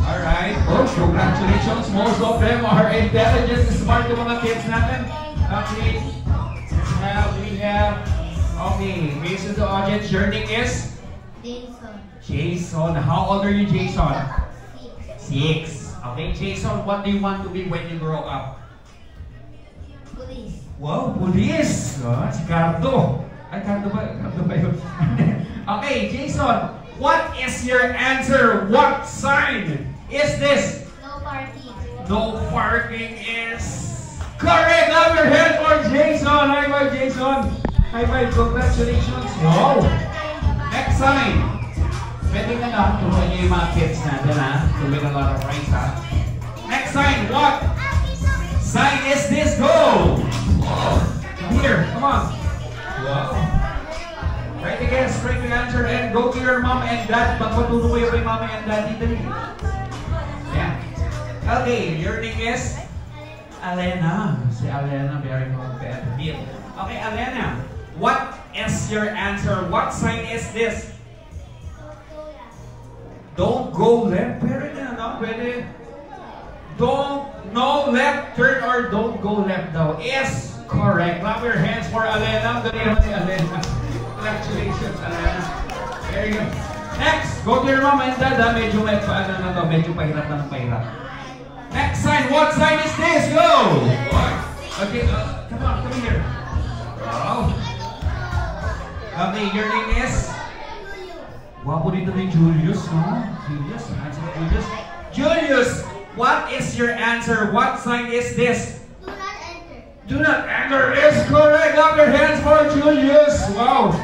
Alright. Oh, congratulations. Most of them are intelligent, smart yung mga kids natin. Okay. We have, okay, based on the audience, your name is? Jason. Jason. How old are you, Jason? 6. 6. Okay, Jason, what do you want to be when you grow up? Police. Wow, police! Oh, si Cardo. Ay, Cardo ba yun? Okay, Jason, what is your answer? What sign is this? No parking. No parking is correct. Clap your hand for Jason. High five, Jason. High five. Congratulations. Wow. Next sign. Pwede ka na turuan niyo yung mga kids natin, ha? To win a lot of rights, ha? Next sign. What sign is this? Go. Come here. Come on. Wow. Right again. Straight to answer and go to your mom and dad. Magpatuloy kayo kay mama and daddy. Dali. Yeah. Okay, your name is Alena. Si Alena, very competitive. Okay, Alena, what is your answer? What sign is this? Don't go left. Pwede na, no? Pwede. Don't, no left turn or don't go left daw. Is correct. Clap your hands for Alena. Dali naman si Alena. Congratulations, Alena. There you go. Next, go to your mom and dad. Medyo may paano na to. Medyo pahirap na ng pahirap. Next sign. What sign is this? Go! Okay, come on. Come here. Wow. Okay, your name is? Wapo dito ni Julius, no? Julius? Julius? Julius! What is your answer? What sign is this? Do not enter. Do not enter is correct. Clap your hands for Julius. Wow.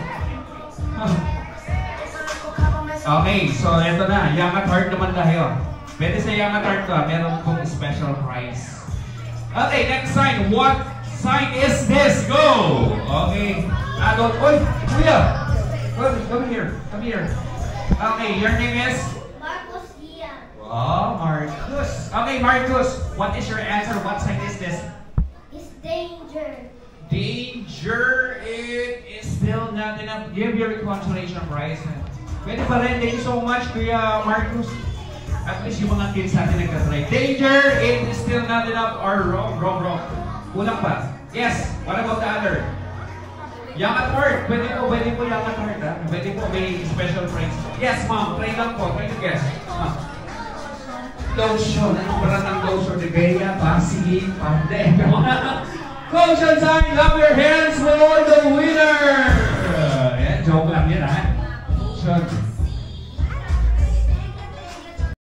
Okay, so ito na. Young at heart naman tayo. Pwede sa young at heart ka. Meron pong special prize. Okay, next sign. What sign is this? Go! Okay. Adult. Oy, kuya! Come here. Come here. Okay, your name is? Marcos Gian. Oh, Marcus. Okay, Marcus. What is your answer? What sign is this? It's danger. Danger. It is still not enough. Give your consolation prize. Pwede pa rin. Thank you so much, Kuya Marcus. At least yung mga kids natin nagkatry. Danger. It is still not enough. Or wrong. Kulang pa. Yes. What about the other? Young at heart. Pwede po young at heart, ha? Pwede po may special prize. Yes, ma'am. Try lang po. Try to guess. Lotion. Anong brand ng lotion? Nivea, Pasig, Pande. Lotion sign. Clap your hands for the winner. Yan, joke lang yan, ha? Lotion.